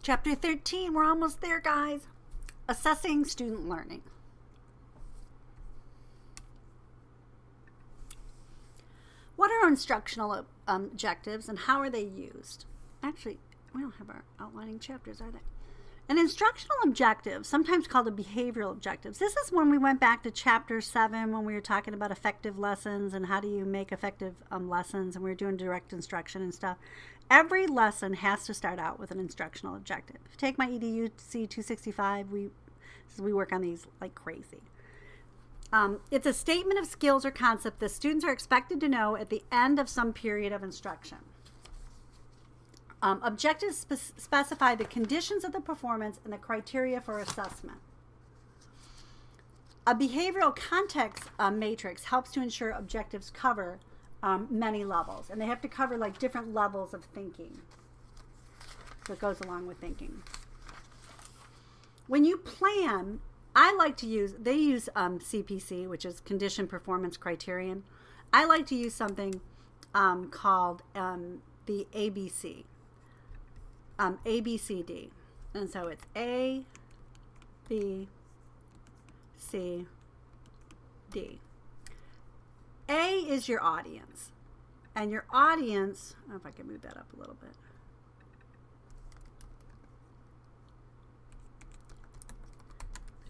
Chapter 13, we're almost there, guys. Assessing student learning. What are instructional objectives and how are they used? Actually, we don't have our outlining chapters, are they? An instructional objective, sometimes called a behavioral objectives. This is when we went back to chapter 7 when we were talking about effective lessons and how do you make effective lessons, and we were doing direct instruction and stuff. Every lesson has to start out with an instructional objective. If you take my EDUC 265, we work on these like crazy. It's a statement of skills or concept that students are expected to know at the end of some period of instruction. Objectives specify the conditions of the performance and the criteria for assessment. A behavioral context matrix helps to ensure objectives cover many levels, and they have to cover like different levels of thinking. So it goes along with thinking. When you plan, I like to use, they use CPC, which is Condition Performance Criterion. I like to use something called the ABC. ABCD. And so it's A, B, C, D. A is your audience. And your audience, I don't know if I can move that up a little bit.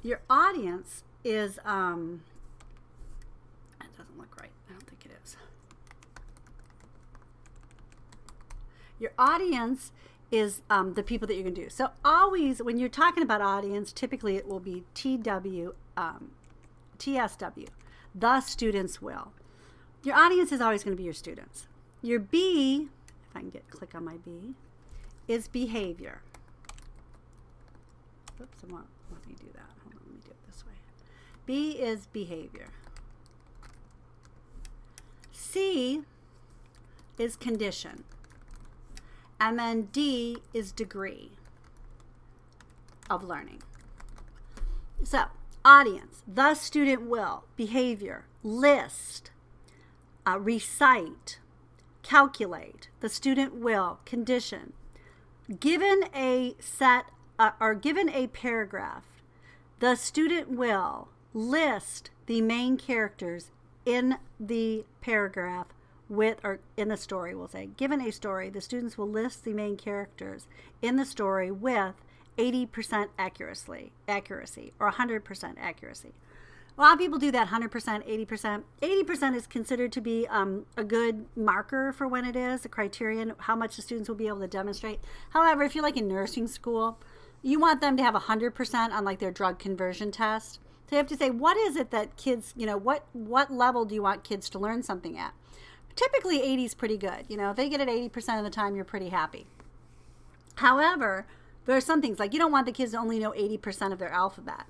Your audience is, it doesn't look right. I don't think it is. Your audience is the people that you're going to do. So always, when you're talking about audience, typically it will be TSW, the students will. Your audience is always going to be your students. Your B, if I can click on my B, is behavior. Oops, let me do that. Hold on, let me do it this way. B is behavior. C is condition. And then D is degree of learning. So, audience, the student will, behavior, list, recite, calculate, the student will, condition. Given a set or given a paragraph, the student will list the main characters in the paragraph with, or in the story, we'll say. Given a story, the students will list the main characters in the story with 80% accuracy or 100% accuracy. A lot of people do that 100%, 80%. 80% is considered to be a good marker for when it is, a criterion, how much the students will be able to demonstrate. However, if you're like in nursing school, you want them to have 100% on like their drug conversion test. So you have to say, what is it that kids, what level do you want kids to learn something at? Typically 80 is pretty good. If they get it 80% of the time, you're pretty happy. However, there are some things like you don't want the kids to only know 80% of their alphabet.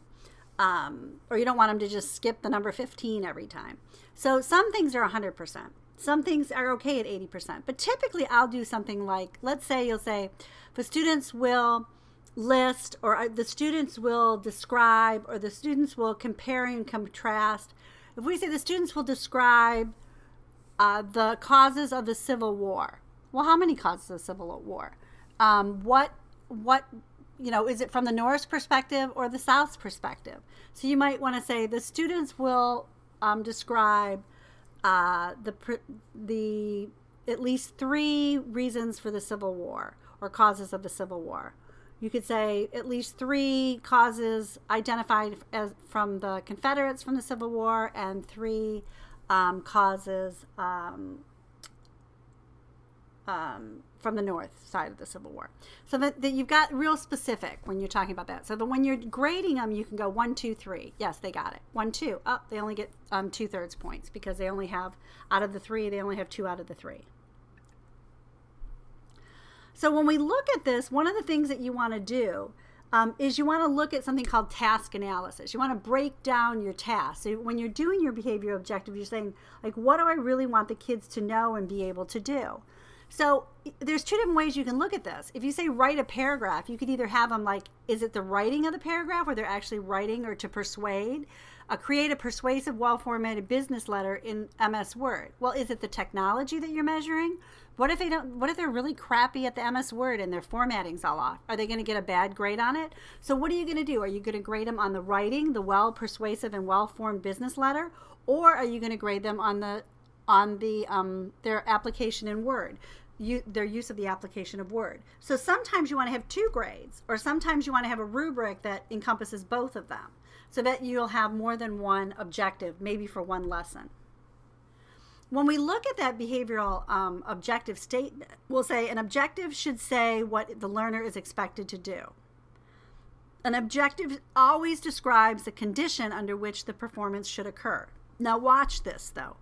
Or you don't want them to just skip the number 15 every time. So some things are 100%. Some things are okay at 80%. But typically I'll do something like, let's say you'll say, the students will list, or the students will describe, or the students will compare and contrast. If we say the students will describe the causes of the Civil War. Well, how many causes of the Civil War? What is it from the North's perspective or the South's perspective? So you might want to say the students will describe the at least 3 reasons for the Civil War or causes of the Civil War. You could say at least 3 causes identified as from the Confederates from the Civil War and 3 causes from the North side of the Civil War. So that you've got real specific when you're talking about that. So that when you're grading them, you can go 1, 2, 3. Yes, they got it. 1, 2. Oh, they only get 2/3 points because they only have, out of the 3, they only have 2 out of the 3. So when we look at this, one of the things that you want to do is you want to look at something called task analysis. You want to break down your tasks. So when you're doing your behavior objective, you're saying, like, what do I really want the kids to know and be able to do? So there's 2 different ways you can look at this. If you say write a paragraph, you could either have them like, is it the writing of the paragraph where they're actually writing or to persuade? Create a persuasive, well-formatted business letter in MS Word. Well, is it the technology that you're measuring What if they don't? What if they're really crappy at the MS Word and their formatting's all off? Are they going to get a bad grade on it? So what are you going to do? Are you going to grade them on the writing, the well persuasive and well formed business letter, or are you going to grade them on their application in Word, their use of the application of Word? So sometimes you want to have 2 grades, or sometimes you want to have a rubric that encompasses both of them, so that you'll have more than one objective, maybe for one lesson. When we look at that behavioral objective statement, we'll say an objective should say what the learner is expected to do. An objective always describes the condition under which the performance should occur. Now watch this though,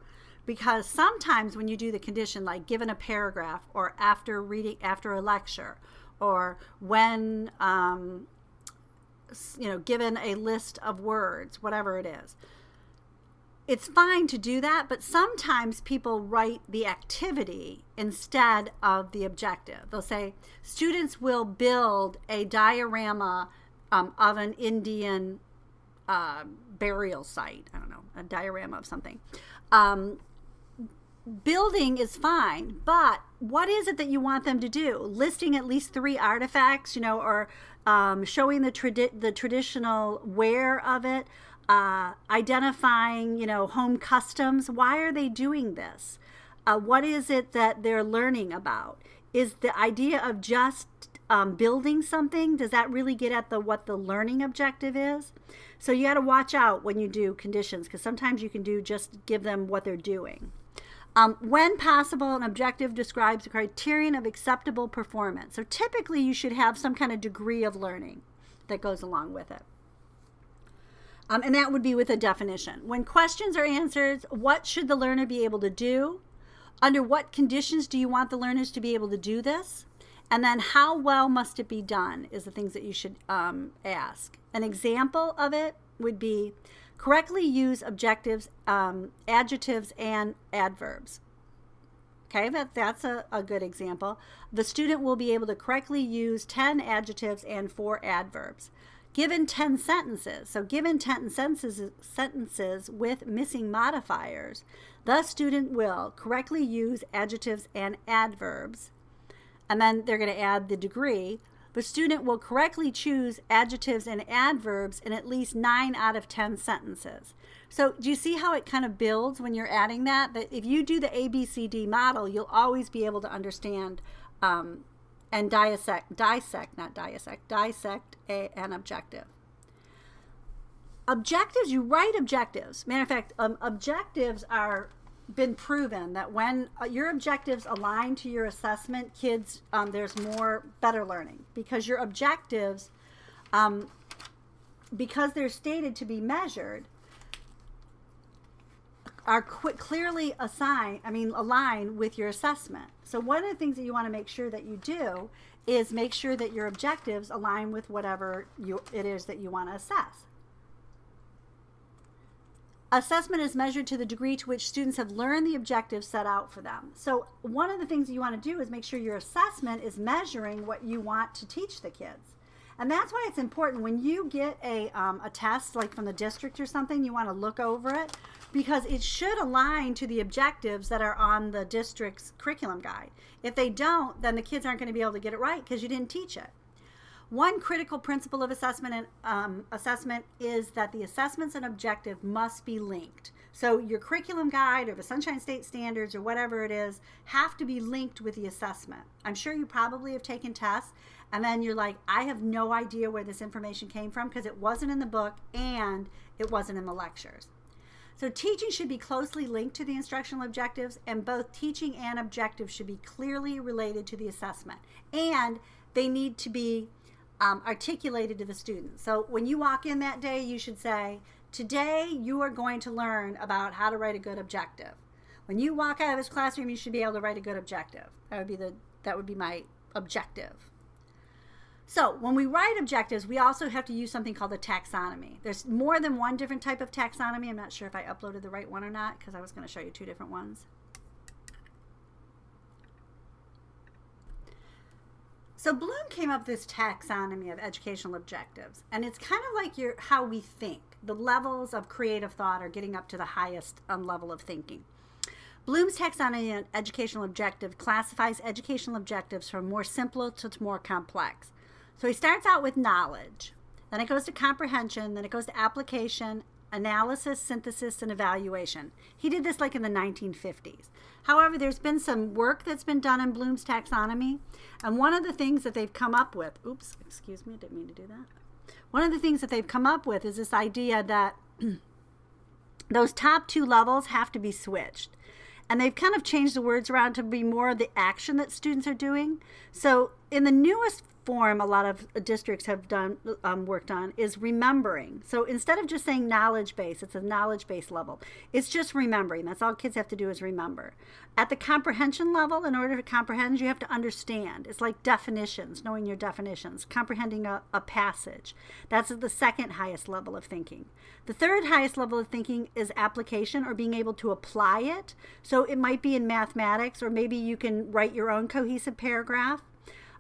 because sometimes when you do the condition, like given a paragraph, or after a lecture, or when given a list of words, whatever it is, it's fine to do that, but sometimes people write the activity instead of the objective. They'll say, students will build a diorama of an Indian burial site. I don't know, a diorama of something. Building is fine, but what is it that you want them to do? Listing at least 3 artifacts, or showing the traditional wear of it, identifying, home customs. Why are they doing this? What is it that they're learning about? Is the idea of just building something, does that really get at what the learning objective is? So you got to watch out when you do conditions, because sometimes you can just give them what they're doing. When possible, an objective describes the criterion of acceptable performance. So typically you should have some kind of degree of learning that goes along with it. And that would be with a definition. When questions are answered, what should the learner be able to do? Under what conditions do you want the learners to be able to do this? And then how well must it be done is the things that you should ask. An example of it would be correctly use adjectives, adjectives, and adverbs. Okay, that's a good example. The student will be able to correctly use 10 adjectives and 4 adverbs. Given 10 sentences, so given 10 sentences with missing modifiers, the student will correctly use adjectives and adverbs, and then they're going to add the degree. The student will correctly choose adjectives and adverbs in at least 9 out of 10 sentences. So do you see how it kind of builds when you're adding that? That if you do the ABCD model, you'll always be able to understand and dissect an objective. Objectives, you write objectives. Matter of fact, objectives are been proven that when your objectives align to your assessment, kids, there's better learning, because your objectives, because they're stated to be measured, are clearly align with your assessment. So one of the things that you want to make sure that you do is make sure that your objectives align with whatever it is that you want to assess. Assessment is measured to the degree to which students have learned the objectives set out for them. So one of the things you want to do is make sure your assessment is measuring what you want to teach the kids. And that's why it's important when you get a test, like from the district or something, you want to look over it, because it should align to the objectives that are on the district's curriculum guide. If they don't, then the kids aren't going to be able to get it right because you didn't teach it. One critical principle of assessment is that the assessments and objective must be linked. So your curriculum guide or the Sunshine State Standards or whatever it is have to be linked with the assessment. I'm sure you probably have taken tests and then you're like, I have no idea where this information came from because it wasn't in the book and it wasn't in the lectures. So teaching should be closely linked to the instructional objectives, and both teaching and objectives should be clearly related to the assessment. And they need to be articulated to the students. So when you walk in that day, you should say, today you are going to learn about how to write a good objective. When you walk out of this classroom, you should be able to write a good objective. That would be my objective. So when we write objectives, we also have to use something called a taxonomy. There's more than one different type of taxonomy. I'm not sure if I uploaded the right one or not because I was going to show you 2 different ones. So Bloom came up with this taxonomy of educational objectives, and it's kind of like how we think. The levels of creative thought are getting up to the highest level of thinking. Bloom's taxonomy on educational objective classifies educational objectives from more simple to more complex. So he starts out with knowledge, then it goes to comprehension, then it goes to application, analysis, synthesis, and evaluation. He did this like in the 1950s. However, there's been some work that's been done in Bloom's taxonomy, and one of the things that they've come up with, oops, excuse me, I didn't mean to do that. One of the things that they've come up with is this idea that those top two levels have to be switched. And they've kind of changed the words around to be more of the action that students are doing. So in the newest form a lot of districts have done worked on is remembering. So instead of just saying knowledge base, it's a knowledge base level. It's just remembering. That's all kids have to do is remember. At the comprehension level, in order to comprehend, you have to understand. It's like definitions, knowing your definitions, comprehending a passage. That's at the second highest level of thinking. The third highest level of thinking is application, or being able to apply it. So it might be in mathematics, or maybe you can write your own cohesive paragraph.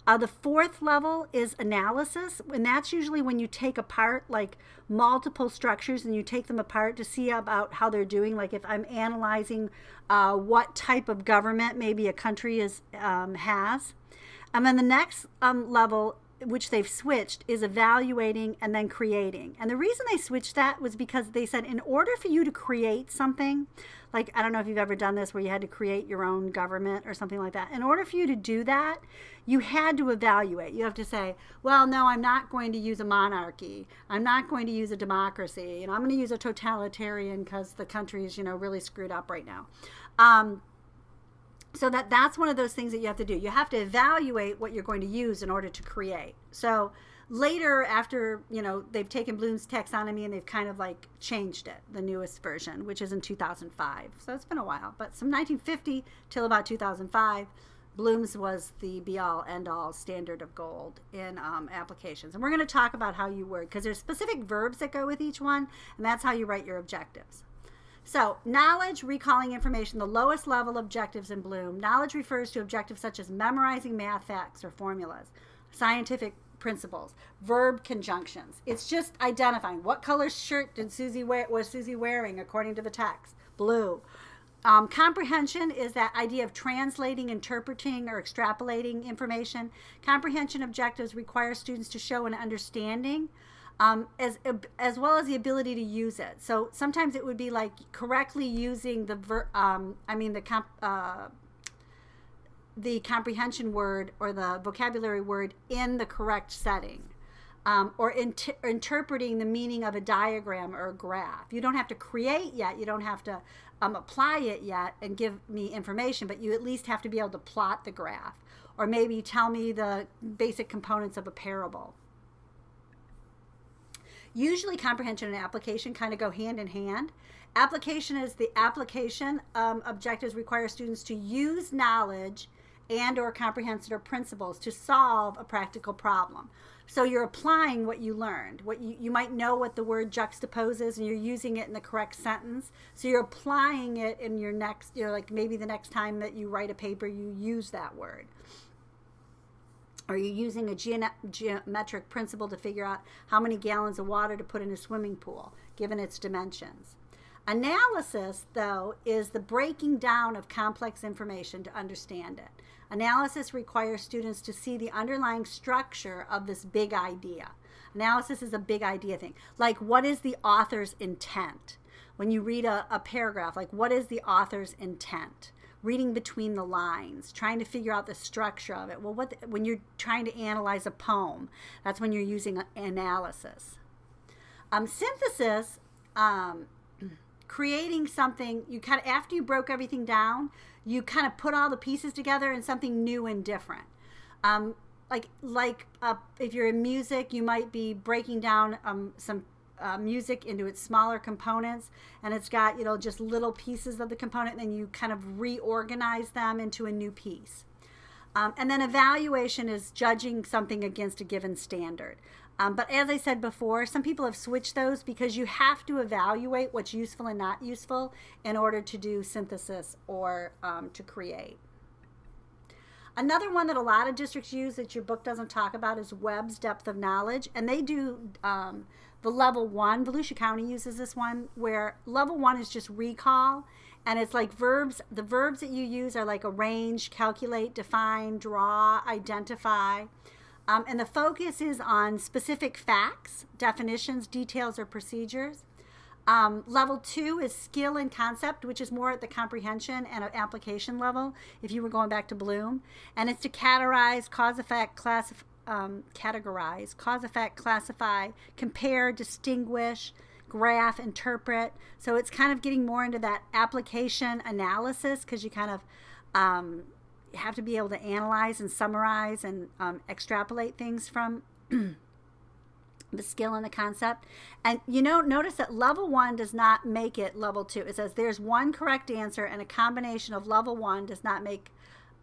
The fourth level is analysis, and that's usually when you take apart like multiple structures and you take them apart to see about how they're doing. Like if I'm analyzing what type of government maybe a country has. And then the next level, which they've switched, is evaluating and then creating. And the reason they switched that was because they said in order for you to create something, like I don't know if you've ever done this where you had to create your own government or something like that. In order for you to do that, you had to evaluate. You have to say, well, no, I'm not going to use a monarchy. I'm not going to use a democracy. I'm going to use a totalitarian because the country is, really screwed up right now. So that's one of those things that you have to do. You have to evaluate what you're going to use in order to create. So later, after, they've taken Bloom's taxonomy and they've kind of like changed it, the newest version, which is in 2005. So it's been a while. But from 1950 till about 2005, Bloom's was the be-all, end-all standard of gold in applications. And we're going to talk about how you word, because there's specific verbs that go with each one, and that's how you write your objectives. So knowledge, recalling information, the lowest level objectives in Bloom. Knowledge refers to objectives such as memorizing math facts or formulas, scientific principles, verb conjunctions. It's just identifying what color shirt was Susie wearing according to the text. Blue. Comprehension is that idea of translating, interpreting, or extrapolating information. Comprehension objectives require students to show an understanding as well as the ability to use it. So sometimes it would be like correctly using the comprehension word or the vocabulary word in the correct setting. Or interpreting the meaning of a diagram or a graph. You don't have to create yet. You don't have to apply it yet and give me information, but you at least have to be able to plot the graph or maybe tell me the basic components of a parable. Usually comprehension and application kind of go hand in hand. Application is the application objectives require students to use knowledge and or comprehension or principles to solve a practical problem. So you're applying what you learned. What you might know what the word juxtaposes and you're using it in the correct sentence. So you're applying it in your next, like maybe the next time that you write a paper, you use that word. Or you're using a geometric principle to figure out how many gallons of water to put in a swimming pool, given its dimensions. Analysis, though, is the breaking down of complex information to understand it. Analysis requires students to see the underlying structure of this big idea. Analysis is a big idea thing. Like, what is the author's intent? When you read a paragraph, like, what is the author's intent? Reading between the lines, trying to figure out the structure of it. Well, when you're trying to analyze a poem, that's when you're using analysis. Synthesis, creating something, you kind of, after you broke everything down, you kind of put all the pieces together in something new and different. If you're in music, you might be breaking down some music into its smaller components, and it's got just little pieces of the component, and then you kind of reorganize them into a new piece. And then evaluation is judging something against a given standard. But as I said before, some people have switched those because you have to evaluate what's useful and not useful in order to do synthesis or to create. Another one that a lot of districts use that your book doesn't talk about is Webb's depth of knowledge. And they do the level 1. Volusia County uses this one, where level 1 is just recall. And it's like verbs. The verbs that you use are like arrange, calculate, define, draw, identify. And the focus is on specific facts, definitions, details, or procedures. Level 2 is skill and concept, which is more at the comprehension and application level, if you were going back to Bloom. And it's to categorize, cause effect, classify, compare, distinguish, graph, interpret. So it's kind of getting more into that application analysis, because you kind of have to be able to analyze and summarize and extrapolate things from the skill and the concept. And notice that level 1 does not make it level 2. It says there's one correct answer, and a combination of level 1 does not make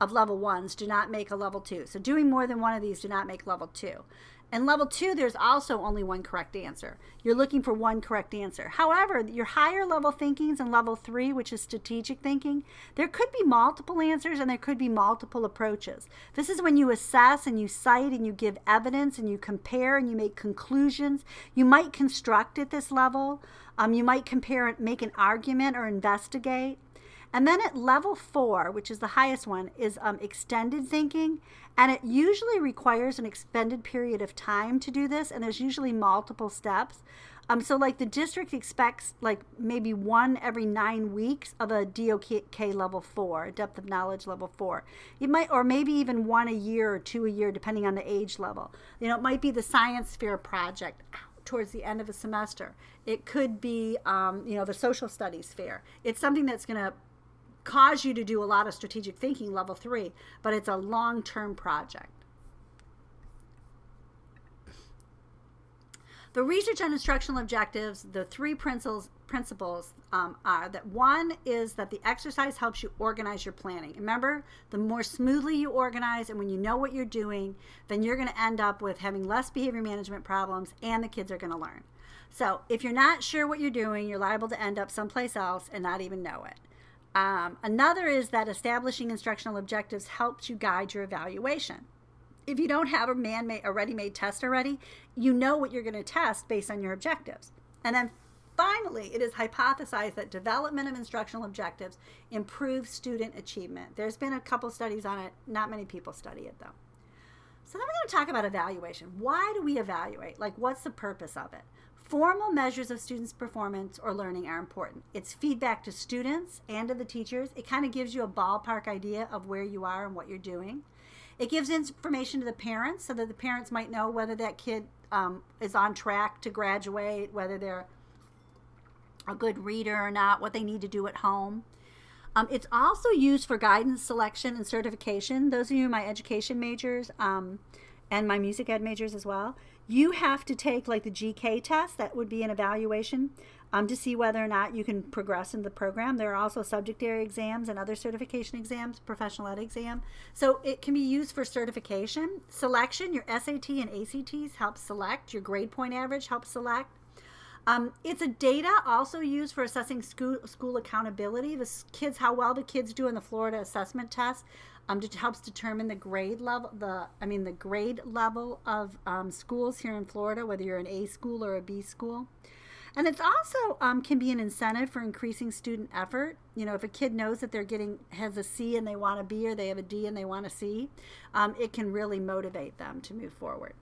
of level 1s do not make a level 2. So doing more than one of these do not make level 2. And level 2, there's also only one correct answer. You're looking for one correct answer. However, your higher level thinkings in level 3, which is strategic thinking, there could be multiple answers and there could be multiple approaches. This is when you assess and you cite and you give evidence and you compare and you make conclusions. You might construct at this level. You might compare and make an argument or investigate. And then at level 4, which is the highest one, is extended thinking. And it usually requires an extended period of time to do this. And there's usually multiple steps. So like the district expects like maybe one every 9 weeks of a DOK level 4, depth of knowledge level 4. It might, or maybe even one a year or 2 a year, depending on the age level. It might be the science fair project towards the end of a semester. It could be, the social studies fair. It's something that's going to cause you to do a lot of strategic thinking, level 3, but it's a long-term project. The research on instructional objectives, the 3 principles are that one is that the exercise helps you organize your planning. Remember, the more smoothly you organize and when you know what you're doing, then you're going to end up with having less behavior management problems and the kids are going to learn. So if you're not sure what you're doing, you're liable to end up someplace else and not even know it. Another is that establishing instructional objectives helps you guide your evaluation. If you don't have a ready-made test already, you know what you're going to test based on your objectives. And then finally, it is hypothesized that development of instructional objectives improves student achievement. There's been a couple studies on it. Not many people study it, though. So then we're going to talk about evaluation. Why do we evaluate? Like, what's the purpose of it? Formal measures of students' performance or learning are important. It's feedback to students and to the teachers. It kind of gives you a ballpark idea of where you are and what you're doing. It gives information to the parents so that the parents might know whether that kid is on track to graduate, whether they're a good reader or not, what they need to do at home. It's also used for guidance, selection, and certification. Those of you my education majors and my music ed majors as well, you have to take like the GK test. That would be an evaluation to see whether or not you can progress in the program. There are also subject area exams and other certification exams, professional ed exam. So it can be used for certification. Selection, your SAT and ACTs help select. Your grade point average helps select. It's a data also used for assessing school accountability. How well the kids do in the Florida assessment test helps determine the grade level. The grade level of schools here in Florida, whether you're an A school or a B school. And it's also can be an incentive for increasing student effort. If a kid knows that has a C and they want a B, or they have a D and they want a C, it can really motivate them to move forward.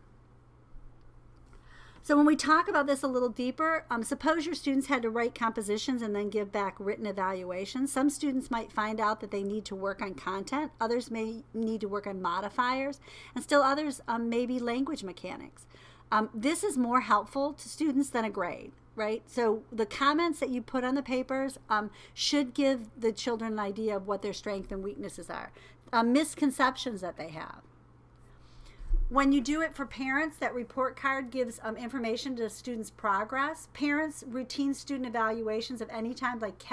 So when we talk about this a little deeper, suppose your students had to write compositions and then give back written evaluations. Some students might find out that they need to work on content. Others may need to work on modifiers. And still others maybe language mechanics. This is more helpful to students than a grade, right? So the comments that you put on the papers should give the children an idea of what their strengths and weaknesses are. Misconceptions that they have. When you do it for parents, that report card gives information to students' progress. Parents' routine student evaluations of any time, like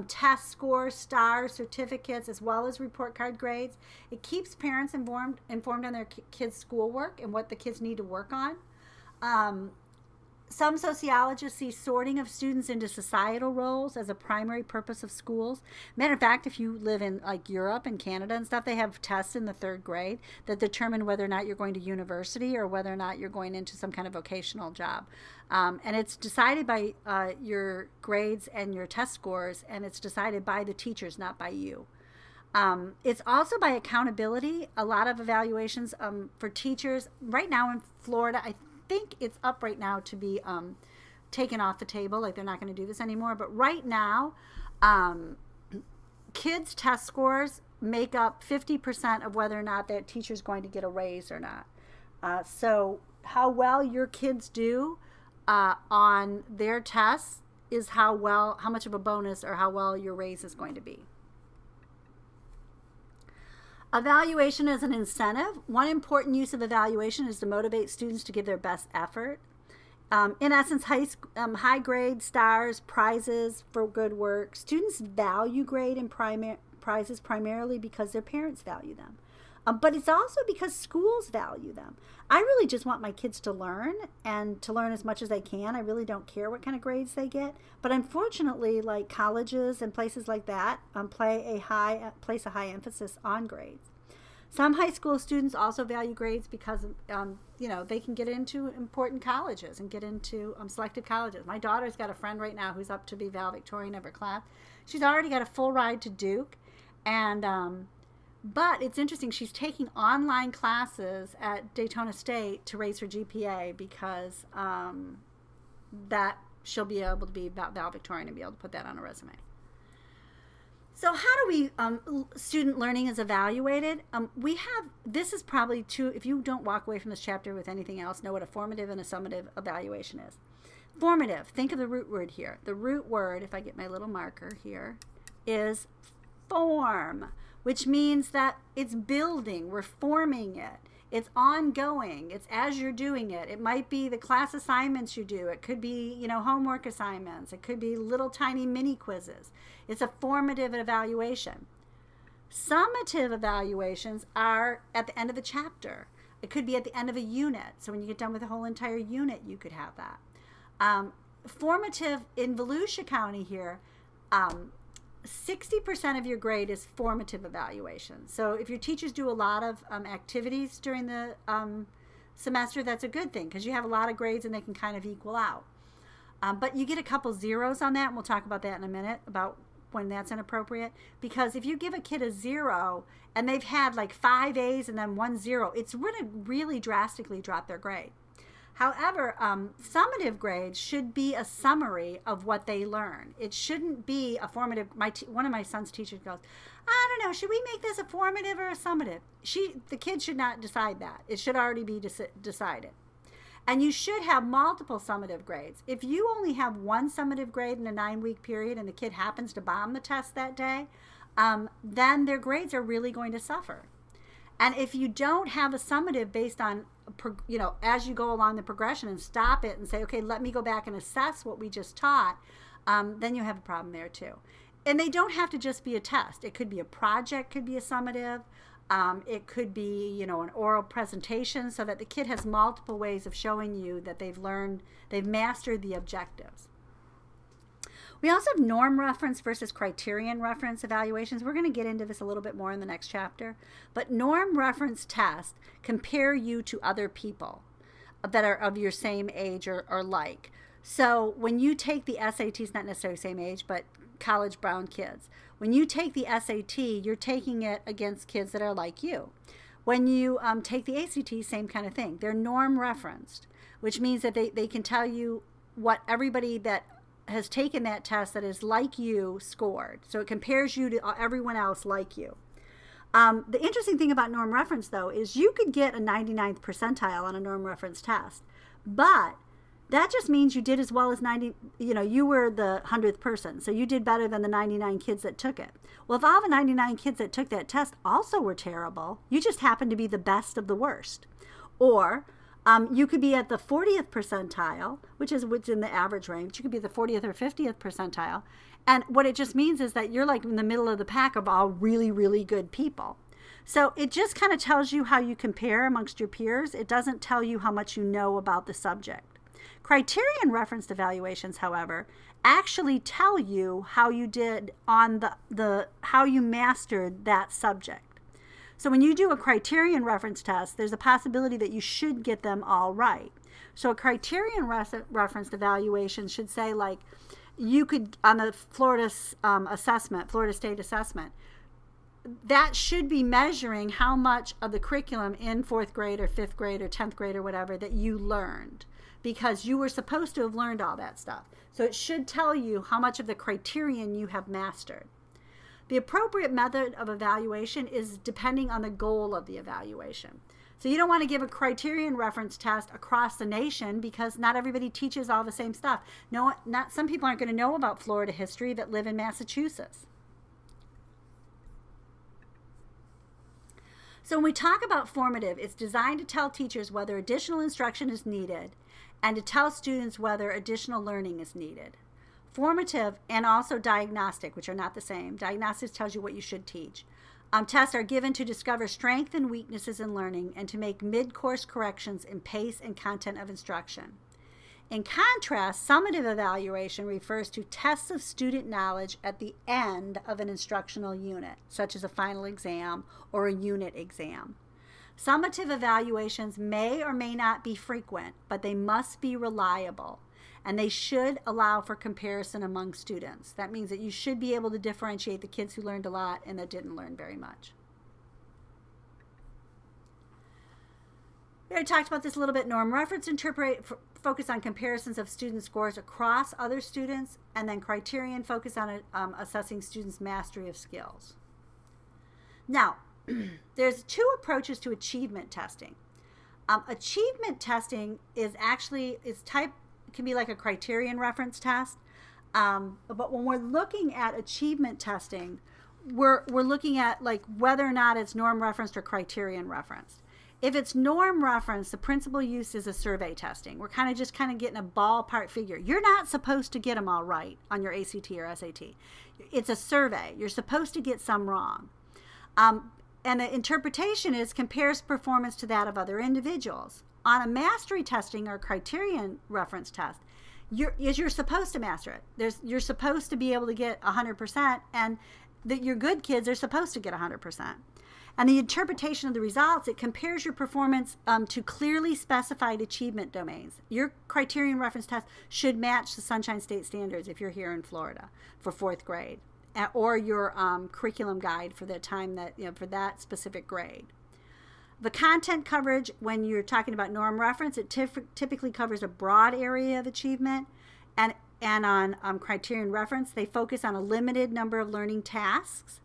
test scores, stars, certificates, as well as report card grades. It keeps parents informed on their kids' schoolwork and what the kids need to work on. Some sociologists see sorting of students into societal roles as a primary purpose of schools. Matter of fact, if you live in like Europe and Canada and stuff, they have tests in the 3rd grade that determine whether or not you're going to university or whether or not you're going into some kind of vocational job. And it's decided by your grades and your test scores, and it's decided by the teachers, not by you. It's also by accountability. A lot of evaluations for teachers right now in Florida, I think it's up right now to be taken off the table, like they're not going to do this anymore. But right now, kids' test scores make up 50% of whether or not that teacher's going to get a raise or not. So how well your kids do on their tests is how much of a bonus or how well your raise is going to be. Evaluation as an incentive. One important use of evaluation is to motivate students to give their best effort. In essence, high grades, stars, prizes for good work. Students value grade and prizes primarily because their parents value them. But it's also because schools value them. I really just want my kids to learn and to learn as much as they can. I really don't care what kind of grades they get. But unfortunately, like colleges and places like that place a high emphasis on grades. Some high school students also value grades because, they can get into important colleges and get into selective colleges. My daughter's got a friend right now who's up to be valedictorian of her class. She's already got a full ride to Duke, and but it's interesting. She's taking online classes at Daytona State to raise her GPA because that she'll be able to be valedictorian and be able to put that on a resume. So how do we, student learning is evaluated? This is probably if you don't walk away from this chapter with anything else, know what a formative and a summative evaluation is. Formative, think of the root word here. The root word, if I get my little marker here, is form, which means that it's building, we're forming it. It's ongoing. It's as you're doing it. It might be the class assignments you do. It could be, homework assignments. It could be little tiny mini quizzes. It's a formative evaluation. Summative evaluations are at the end of a chapter. It could be at the end of a unit. So when you get done with the whole entire unit, you could have that. Formative in Volusia County here, 60% of your grade is formative evaluation. So if your teachers do a lot of activities during the semester, that's a good thing because you have a lot of grades and they can kind of equal out. But you get a couple zeros on that, and we'll talk about that in a minute, about when that's inappropriate. Because if you give a kid a 0 and they've had like 5 A's and then 1 0, it's going to really drastically drop their grade. However, summative grades should be a summary of what they learn. It shouldn't be a formative. One of my son's teachers goes, I don't know, should we make this a formative or a summative? The kid should not decide that. It should already be decided. And you should have multiple summative grades. If you only have one summative grade in a 9-week period and the kid happens to bomb the test that day, then their grades are really going to suffer. And if you don't have a summative based on, as you go along the progression and stop it and say, okay, let me go back and assess what we just taught, then you have a problem there too. And they don't have to just be a test. It could be a project, could be a summative. It could be, an oral presentation so that the kid has multiple ways of showing you that they've mastered the objectives. We also have norm reference versus criterion reference evaluations. We're going to get into this a little bit more in the next chapter. But norm reference tests compare you to other people that are of your same age or like. So when you take the SATs, not necessarily same age, but college bound kids. When you take the SAT, you're taking it against kids that are like you. When you take the ACT, same kind of thing. They're norm referenced, which means that they can tell you what everybody that has taken that test that is like you scored. So it compares you to everyone else like you. The interesting thing about norm reference, though, is you could get a 99th percentile on a norm reference test, but that just means you did as well as 90, you were the 100th person. So you did better than the 99 kids that took it. Well, if all the 99 kids that took that test also were terrible, you just happened to be the best of the worst. Or you could be at the 40th percentile, which is within the average range. You could be the 40th or 50th percentile. And what it just means is that you're like in the middle of the pack of all really, really good people. So it just kind of tells you how you compare amongst your peers. It doesn't tell you how much you know about the subject. Criterion referenced evaluations, however, actually tell you how you did on how you mastered that subject. So when you do a criterion reference test, there's a possibility that you should get them all right. So a criterion referenced evaluation should say, like, you could, on the Florida State assessment, that should be measuring how much of the curriculum in 4th grade or 5th grade or 10th grade or whatever that you learned, because you were supposed to have learned all that stuff. So it should tell you how much of the criterion you have mastered. The appropriate method of evaluation is depending on the goal of the evaluation. So you don't want to give a criterion reference test across the nation, because not everybody teaches all the same stuff. Some people aren't going to know about Florida history that live in Massachusetts. So when we talk about formative, it's designed to tell teachers whether additional instruction is needed and to tell students whether additional learning is needed. Formative and also diagnostic, which are not the same. Diagnostics tells you what you should teach. Tests are given to discover strengths and weaknesses in learning and to make mid-course corrections in pace and content of instruction. In contrast, summative evaluation refers to tests of student knowledge at the end of an instructional unit, such as a final exam or a unit exam. Summative evaluations may or may not be frequent, but they must be reliable, and they should allow for comparison among students. That means that you should be able to differentiate the kids who learned a lot and that didn't learn very much. We already talked about this a little bit. Norm reference focus on comparisons of student scores across other students, and then criterion focus on assessing students' mastery of skills. Now, there's 2 approaches to achievement testing. Achievement testing can be like a criterion reference test, but when we're looking at achievement testing, we're looking at like whether or not it's norm referenced or criterion referenced. If it's norm referenced, the principal use is a survey testing. We're kind of getting a ballpark figure. You're not supposed to get them all right on your ACT or SAT. It's a survey. You're supposed to get some wrong. And the interpretation is compares performance to that of other individuals. On a mastery testing or criterion reference test, you're supposed to master it. You're supposed to be able to get 100%, and your good kids are supposed to get 100%. And the interpretation of the results, it compares your performance to clearly specified achievement domains. Your criterion reference test should match the Sunshine State standards if you're here in Florida for 4th grade, or your curriculum guide for the time that, for that specific grade. The content coverage, when you're talking about norm reference, it typically covers a broad area of achievement, and on criterion reference, they focus on a limited number of learning tasks.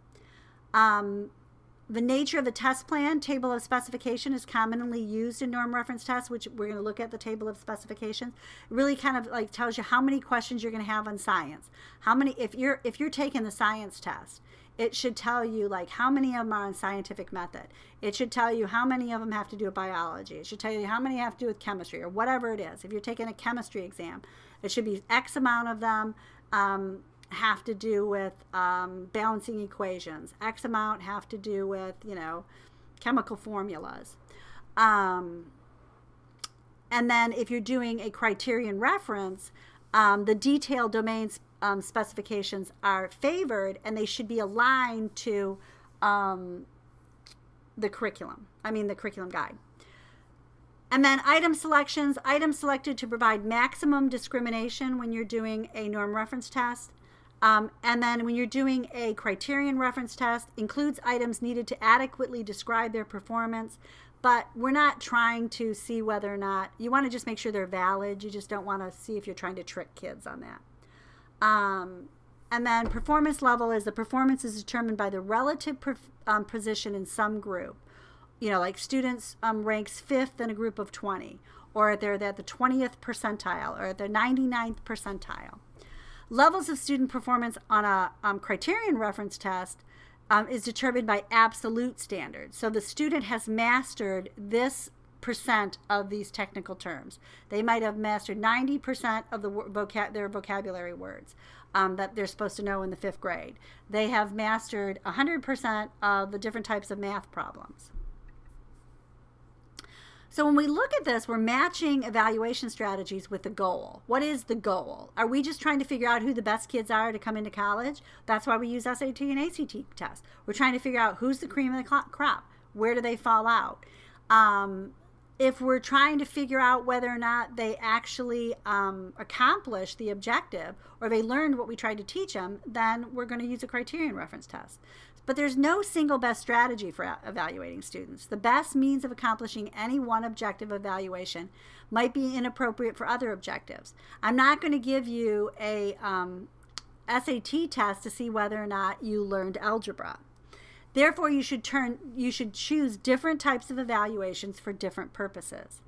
The nature of the test plan, table of specification, is commonly used in norm reference tests, which we're going to look at the table of specifications. It really kind of like tells you how many questions you're going to have on science. How many, if you're taking the science test, it should tell you like how many of them are on scientific method. It should tell you how many of them have to do with biology. It should tell you how many have to do with chemistry or whatever it is. If you're taking a chemistry exam, it should be X amount of them have to do with balancing equations. X amount have to do with, chemical formulas. And then if you're doing a criterion reference, the detailed domains specifications are favored, and they should be aligned to the curriculum guide. And then item selections, items selected to provide maximum discrimination when you're doing a norm reference test. And then when you're doing a criterion reference test, includes items needed to adequately describe their performance, but we're not trying to see whether or not, you want to just make sure they're valid. You just don't want to see if you're trying to trick kids on that. And then performance level is the performance is determined by the relative position in some group. Like students ranks 5th in a group of 20, or they're at the 20th percentile, or at the 99th percentile. Levels of student performance on a criterion reference test is determined by absolute standards. So the student has mastered this percent of these technical terms. They might have mastered 90% of their vocabulary words that they're supposed to know in the 5th grade. They have mastered 100% of the different types of math problems. So when we look at this, we're matching evaluation strategies with the goal. What is the goal? Are we just trying to figure out who the best kids are to come into college? That's why we use SAT and ACT tests. We're trying to figure out who's the cream of the crop. Where do they fall out? If we're trying to figure out whether or not they actually accomplish the objective or they learned what we tried to teach them, then we're going to use a criterion reference test. But there's no single best strategy for evaluating students. The best means of accomplishing any one objective evaluation might be inappropriate for other objectives. I'm not going to give you a SAT test to see whether or not you learned algebra. Therefore, you should choose different types of evaluations for different purposes.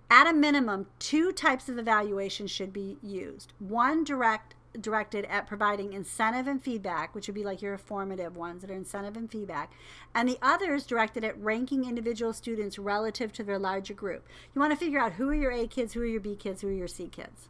At a minimum, 2 types of evaluation should be used. One directed at providing incentive and feedback, which would be like your formative ones that are incentive and feedback, and the others directed at ranking individual students relative to their larger group. You want to figure out who are your A kids, who are your B kids, who are your C kids.